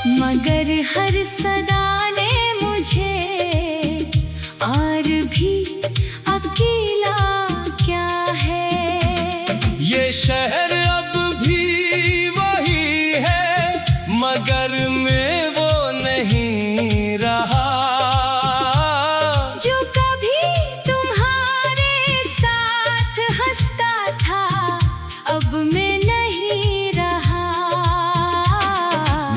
मगर हर सदा ने मुझे और भी अकेला क्या है। ये शहर अब भी वही है मगर मैं वो नहीं रहा जो कभी तुम्हारे साथ हंसता था, अब मैं नहीं रहा।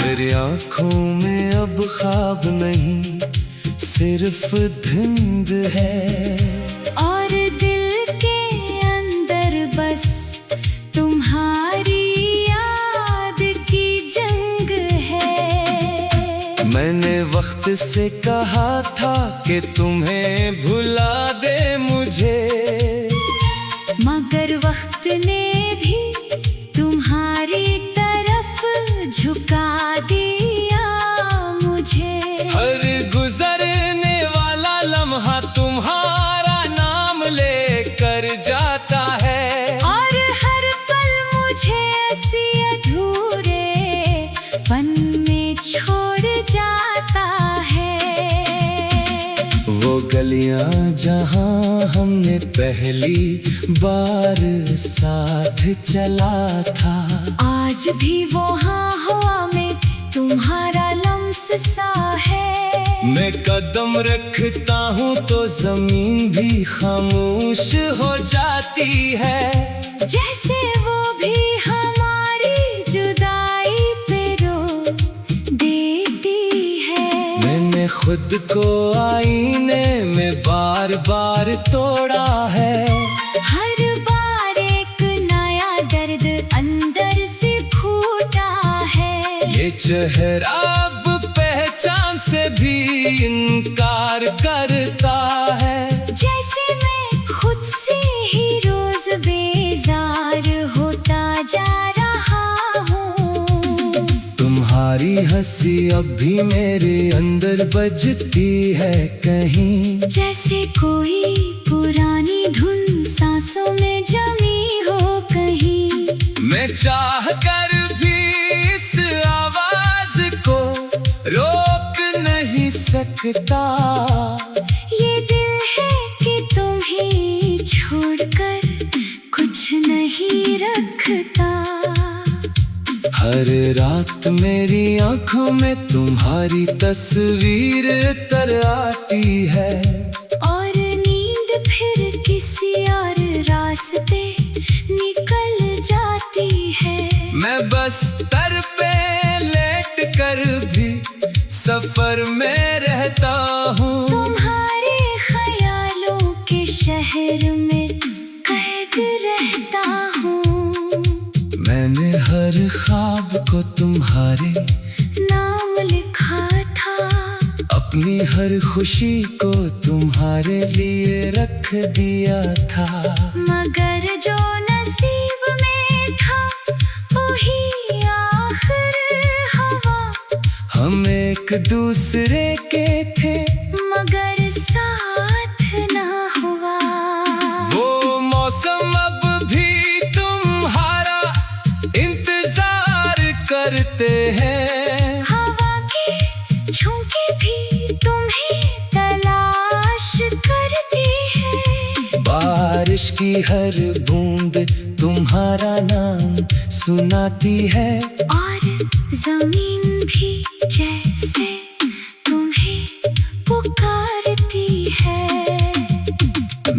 मेरी आँखों में अब ख्वाब नहीं सिर्फ धुंध है, और दिल के अंदर बस तुम्हारी याद की जंग है। मैंने वक्त से कहा था कि तुम्हें भुला दे मुझे, मगर वक्त ने भी तुम्हारी तरफ झुका दिया मुझे। हर गुजरने वाला लम्हा तुम्हारा नाम लेकर जाता है, और हर पल मुझे ऐसी अधूरे पन में छोड़ जाता है। वो गलियां जहां हमने पहली बार साथ चला था, आज भी वहाँ हवा में तुम्हारा लम्स सा है। मैं कदम रखता हूँ तो जमीन भी खामोश हो जाती है, जैसे वो भी हमारी जुदाई पे रो देती है। मैंने खुद को आईने में बार बार तोड़ा है, हर बार एक नया दर्द अंदर से फूटा है। ये चेहरा अब पहचान से भी इनकार करता है, जैसे मैं खुद से ही रोज बेजार होता जा रहा हूँ। तुम्हारी हंसी अब भी मेरे अंदर बजती है कहीं, जैसे कोई पुरानी धुन सांसों में जमी हो कहीं। मैं चाह कर भी इस आवाज को रोक नहीं सकता। ये दिल है कि तुम्हें छोड़कर कुछ नहीं रखता। हर रात मेरी आंखों में तुम्हारी तस्वीर तर आती है, और नींद फिर किसी और रास्ते निकल जाती है। मैं बस तर पे लेट कर भी सफर में रहता हूँ, तुम्हारे ख्यालों के शहर में कैद रहता हूँ। मैंने हर ख्वाब को तुम्हारे नाम लिखा था, अपनी हर खुशी को तुम्हारे लिए रख दिया था। मगर जो नसीब में था वही आखिर हवा। हम एक दूसरे के थे मगर साथ ना हुआ। वो मौसम अब भी तुम्हारा इंतजार करते हैं, हवा के झोंके भी तुम्हें तलाश करती है। बारिश की हर बूंद तुम्हारा नाम सुनाती है, और जमीन भी जैसे तुम्हें पुकारती है।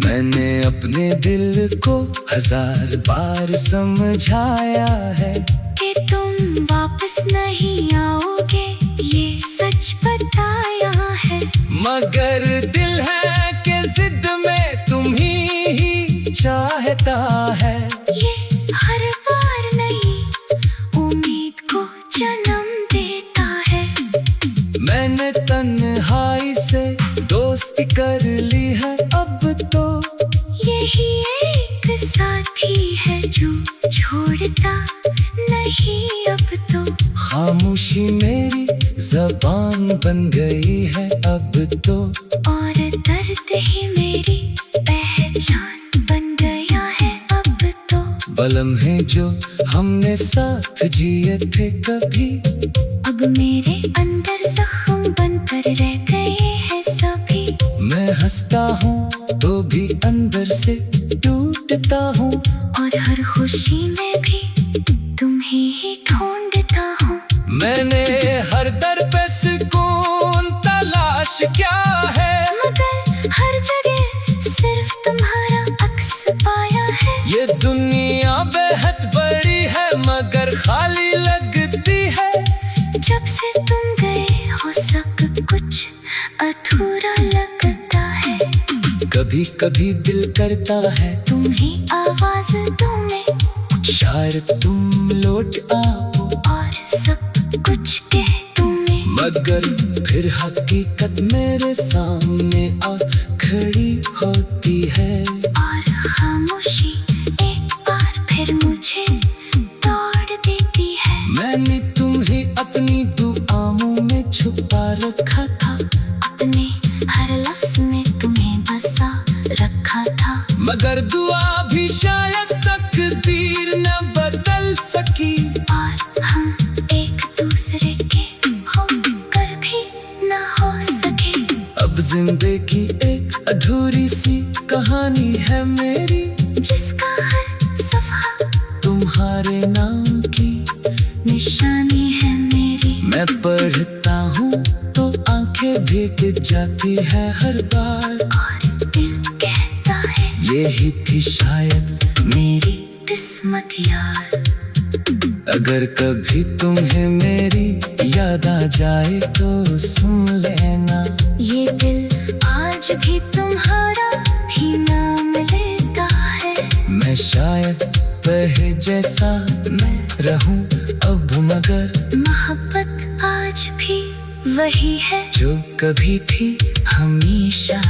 मैंने अपने दिल को 1000 बार समझाया है कि तुम वापस नहीं आओगे, ये सच बताया है। मगर दिल है कि जिद में तुम्ही चाहता है। ये हर बार नई उम्मीद को जन्म देता है। मैंने तन्हाई से दोस्ती कर ली है अब तो, यही एक साथी है जो छोड़ता नहीं अब तो। खामोशी मेरी जबान बन गई है अब तो, और दर्द ही मेरी पहचान बन गया है अब तो। बलम है जो हमने साथ जिए थे कभी, अब अब मेरे अंदर जख्म बनकर रह गए हैं सभी। मैं हंसता हूँ तो भी अंदर से टूटता हूँ, और हर खुशी में भी तुम्हें ही ढूंढता हूँ। मैंने हर दर पे सुकून तलाश क्या है, मगर हर जगह सिर्फ तुम्हारा अक्स पाया है। ये दुनिया बेहद बड़ी है मगर खाली लगती है। जब से तुम गए हो सब कुछ अधूरा लगता है। कभी कभी दिल करता है तुम्हें आवाज दूं मैं, शायद तुम लौट आओ, और सब कुछ कह दूं मैं। मगर फिर हकीकत मेरे सामने आ खड़ी होती है। और खामोशी एक बार फिर मुझे तोड़ देती है। मैंने तुम्हें अपनी दुआओं में छुपा रखा था, अपने हर लफ्ज में तुम्हें बसा रखा था। मगर दुआ भी शायद तकदीर न बदल सकी। और हम एक दूसरे के होकर भी न हो सके। अब जिंदगी एक अधूरी सी कहानी है मेरी, जिसका हर सफा तुम्हारे नाम की निशानी है मेरी। मैं पढ़ता हूँ तो आंखें भीग जाती है हर बार, और दिल कहता है यही थी शायद मेरी किस्मत यार। अगर कभी तुम्हें मेरी याद आ जाए तो सुन लेना, ये दिल आज भी तुम्हारा ही नाम लेता है। मैं शायद पहले जैसा मैं रहूं अब, मगर मोहब्बत आज भी वही है जो कभी थी हमेशा।